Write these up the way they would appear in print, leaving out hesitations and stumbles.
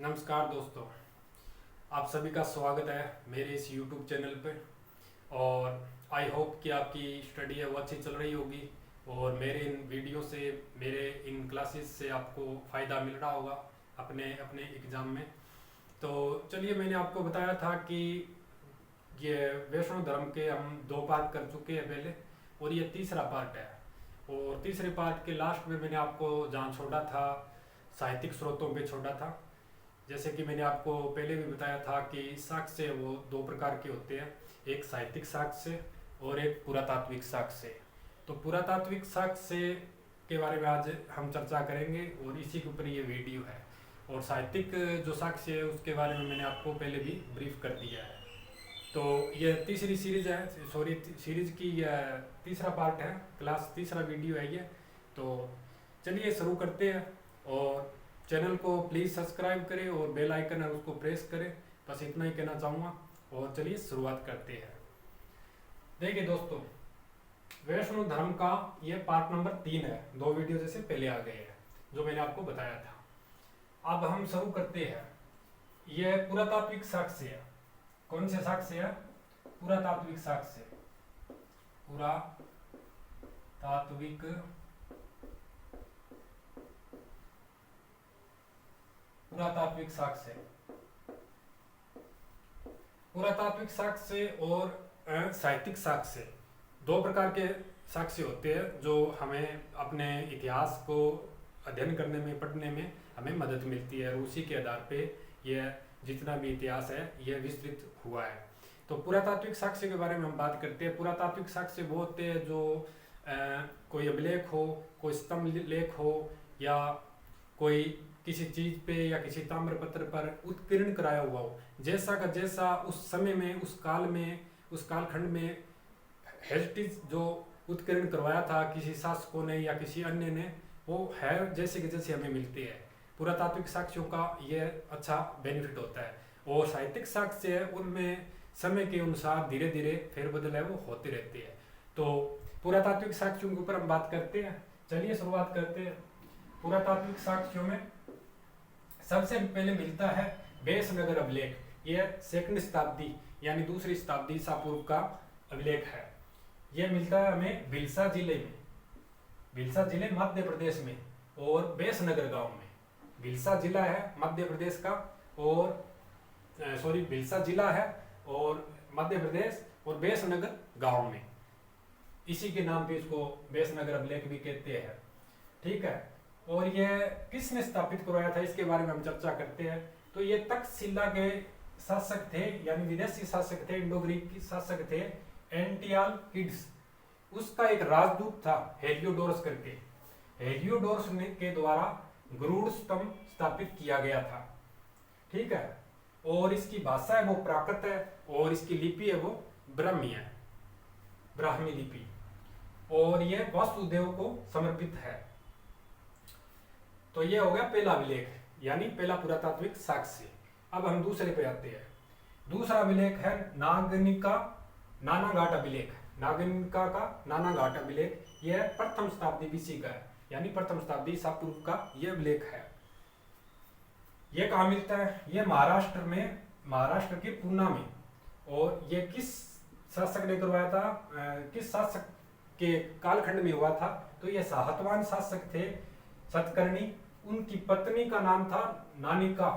नमस्कार दोस्तों, आप सभी का स्वागत है मेरे इस YouTube चैनल पे। और आई होप कि आपकी स्टडी है वो अच्छी चल रही होगी और मेरे इन वीडियो से, मेरे इन क्लासेस से आपको फ़ायदा मिल रहा होगा अपने अपने एग्ज़ाम में। तो चलिए, मैंने आपको बताया था कि ये वैष्णव धर्म के हम 2 पार्ट कर चुके हैं पहले, और ये तीसरा पार्ट है। और तीसरे पार्ट के लास्ट में मैंने आपको जहाँ छोड़ा था, साहित्यिक स्रोतों पे छोड़ा था। जैसे कि मैंने आपको पहले भी बताया था कि साक्ष्य वो 2 प्रकार के होते हैं, एक साहित्यिक साक्ष्य और एक पुरातात्विक साक्ष्य। तो पुरातात्विक साक्ष्य के बारे में आज हम चर्चा करेंगे और इसी के ऊपर ये वीडियो है। और साहित्यिक जो साक्ष्य है उसके बारे में मैंने आपको पहले भी ब्रीफ कर दिया है। तो ये तीसरी सीरीज है, सॉरी सीरीज की तीसरा पार्ट है, क्लास तीसरा वीडियो है ये। तो चलिए शुरू करते हैं। और चैनल को प्लीज़ सब्सक्राइब करें और बेल आइकन है उसको प्रेस करें। बस इतना ही कहना चाहूँगा और चलिए शुरुआत करते हैं। देखिए दोस्तों, वैष्णव धर्म का ये पार्ट नंबर 3 है, 2 वीडियो जैसे पहले आ गए हैं जो मैंने आपको बताया था। अब हम शुरू करते हैं। ये पुरातात्विक साक्ष्य है। कौन से साक्ष्य है? पुरातात्विक साक्ष्य। पुरातात्विक साक्ष्य। पुरातात्विक साक्ष्य और साहित्यिक साक्ष्य 2 प्रकार के साक्ष्य होते हैं जो हमें अपने इतिहास को अध्ययन करने में, पढ़ने में हमें मदद मिलती है। और उसी के आधार पे यह जितना भी इतिहास है यह विस्तृत हुआ है। तो पुरातात्विक साक्ष्य के बारे में हम बात करते हैं। पुरातात्विक साक्ष्य वो होते हैं जो कोई अभिलेख हो, कोई स्तंभ लेख हो, या कोई किसी चीज पे या किसी ताम्रपत्र पर उत्कीर्ण कराया हुआ हो, जैसा का जैसा उस समय में, उस काल में, उस कालखंड में हेरिटेज जो उत्कीर्ण करवाया था किसी शासकों ने या किसी अन्य ने, वो है जैसे कि जैसे हमें मिलती है। पुरातात्विक साक्ष्यों का ये अच्छा बेनिफिट होता है। और साहित्यिक साक्ष्य है, उनमें समय के अनुसार धीरे धीरे फेरबदल है वो होते रहते हैं। तो पुरातात्विक साक्ष्यों के ऊपर हम बात करते हैं। चलिए शुरुआत करते हैं। पुरातात्विक साक्ष्यों में सबसे पहले मिलता है बेसनगर अभिलेख। यह 2वीं शताब्दी यानी 2री शताब्दी ईसा पूर्व का अभिलेख है। यह मिलता है हमें भिलसा जिले में, भिलसा जिले मध्य प्रदेश में, और बेसनगर गांव में। भिलसा जिला है मध्य प्रदेश का, और भिलसा जिला है और मध्य प्रदेश, और बेसनगर गांव में। इसी के नाम पे इसको बेसनगर अभिलेख भी कहते हैं। ठीक है। और यह किसने स्थापित करवाया था इसके बारे में हम चर्चा करते हैं। तो ये तक्षशिला के शासक थे, यानी विदेशी शासक थे, इंडो ग्रीक शासक थे, एंटियालकिड्स। उसका एक राजदूत था हेलियोडोरस करके। हेलियोडोरस के द्वारा गरुड़ स्तंभ स्थापित किया गया था। ठीक है। और इसकी भाषा है वो प्राकृत है, और इसकी लिपि है वो ब्राह्मी है, ब्राह्मी लिपि। और यह वासुदेव को समर्पित है। तो ये हो गया पहला अभिलेख, यानी पहला पुरातात्विक साक्ष्य। अब हम दूसरे पे आते हैं। दूसरा अभिलेख है नागनिका नानाघाट अभिलेख। नागनिका का नानाघाट अभिलेख यह 1वीं शताब्दी बीसी का है, यानी 1वीं शताब्दी ईसा पूर्व का यह अभिलेख है। यह कहाँ मिलता है? यह महाराष्ट्र में, महाराष्ट्र के पूना में। और यह किस शासक ने करवाया था, किस शासक के कालखंड में हुआ था? तो यह सातवाहन शासक थे सतकर्णी। उनकी पत्नी का नाम था नानिका।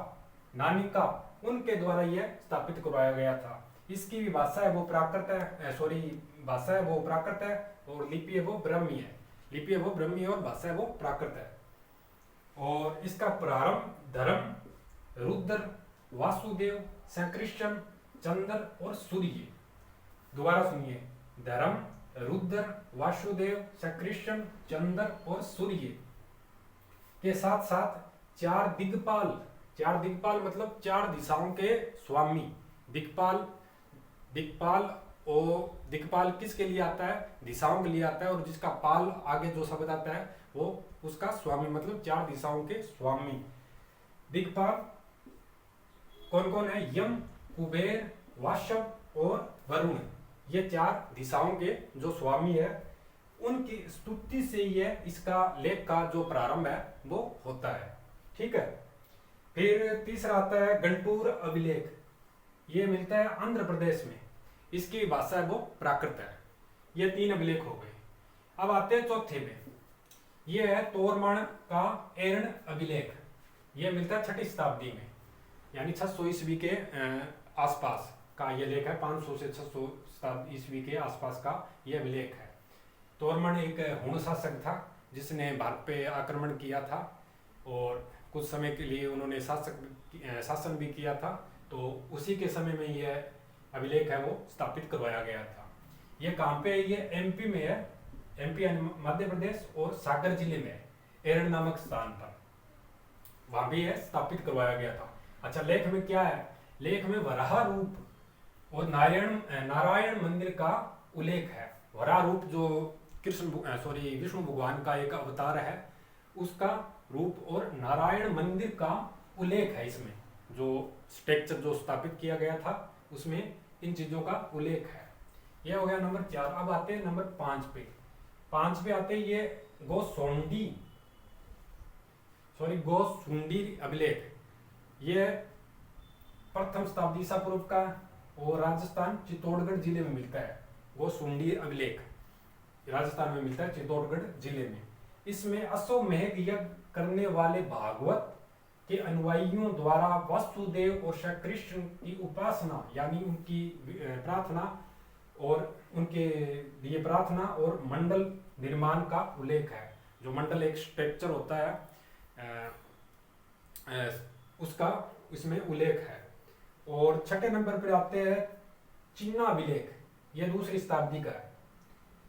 नानिका, उनके द्वारा यह स्थापित करवाया गया था। इसकी भी भाषा है वो प्राकृत है, भाषा है वो प्राकृत है, और लिपि है वो ब्राह्मी है। लिपि है वो ब्राह्मी और भाषा है वो प्राकृत है। और इसका प्रारंभ धर्म, रुद्र, वासुदेव, संकृष्ण, चंद्र और सूर्य। दोबारा सुनिए, धर्म, रुद्र, वासुदेव, संकृष्ण, चंद्र और सूर्य के साथ साथ 4 दिक्पाल। 4 दिक्पाल मतलब 4 दिशाओं के स्वामी। दिक्पाल, दिक्पाल और दिक्पाल किसके लिए आता है? दिशाओं के लिए आता है। और जिसका पाल आगे जो शब्द आता है वो उसका स्वामी, मतलब 4 दिशाओं के स्वामी। दिक्पाल कौन कौन है? यम, कुबेर, वाशव और वरुण। ये 4 दिशाओं के जो स्वामी है, उनकी स्तुति से यह इसका लेख का जो प्रारंभ है वो होता है। ठीक है। फिर तीसरा आता है गंटूर अभिलेख, ये मिलता है आंध्र प्रदेश में, इसकी भाषा है वो प्राकृत है। ये 3 अभिलेख हो गए। अब आते हैं चौथे में, ये है तोरमण का एरण अभिलेख, ये मिलता है 6ठी शताब्दी में, यानी 600 ईस्वी के आसपास का ये लेख है। 500 से 600 ईस्वी के आसपास का ये अभिलेख है। तोरमण एक हुण शासक था जिसने भारत पे आक्रमण किया था और कुछ समय के लिए उन्होंने शासन भी किया था, तो उसी के समय में यह अभिलेख है वो स्थापित करवाया गया था। ये कहाँ पे है? ये एमपी में है, एमपी यानी मध्य प्रदेश और सागर जिले में है, एरण नामक स्थान पर, वहां भी है स्थापित करवाया गया था। अच्छा, लेख में क्या है? लेख में वराह रूप और नारायण मंदिर का उल्लेख है। वराह रूप जो विष्णु भगवान का एक अवतार है, उसका रूप और नारायण मंदिर का उल्लेख है। इसमें जो स्ट्रक्चर जो स्थापित किया गया था उसमें इन चीजों का उल्लेख है। यह हो गया नंबर 4। अब आते हैं नंबर 5 पे। 5 पे आते हैं ये गोसुंडी अभिलेख, ये प्रथम शताब्दी ईसा पूर्व का और राजस्थान चित्तौड़गढ़ जिले में मिलता है। गोसुंडी अभिलेख राजस्थान में मिलता है, चित्तौड़गढ़ जिले में। इसमें अश्वमेध यज्ञ करने वाले भागवत के अनुयायियों द्वारा वासुदेव और श्री कृष्ण की उपासना यानी उनकी प्रार्थना और उनके लिए प्रार्थना और मंडल निर्माण का उल्लेख है। जो मंडल एक स्ट्रक्चर होता है उसका इसमें उल्लेख है। और 6ठे नंबर पर आते हैं चिन्ना अभिलेख, यह 2री शताब्दी का है।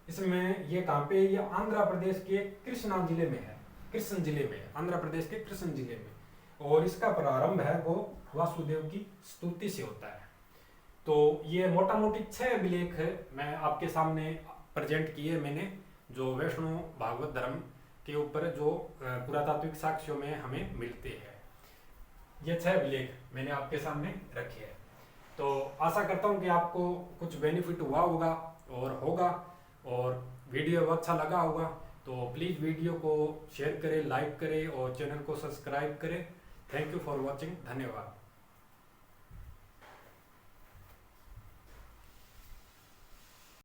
इसमें ये कहाँ पे? ये आंध्र प्रदेश के कृष्णा जिले में है, कृष्ण जिले में है, आंध्र प्रदेश के कृष्ण जिले में। और इसका प्रारंभ है वो वासुदेव की स्तुति से होता है। तो ये मोटा मोटी 6 अभिलेख है मैं आपके सामने प्रेजेंट किए मैंने, जो वैष्णव भागवत धर्म के ऊपर जो पुरातात्विक साक्ष्यों में हमें मिलते हैं। ये 6 अभिलेख मैंने आपके सामने रखे हैं। तो आशा करता हूँ कि आपको कुछ बेनिफिट हुआ होगा और वीडियो अच्छा लगा होगा, तो प्लीज़ वीडियो को शेयर करें, लाइक करें और चैनल को सब्सक्राइब करें। Thank you for watching. धन्यवाद।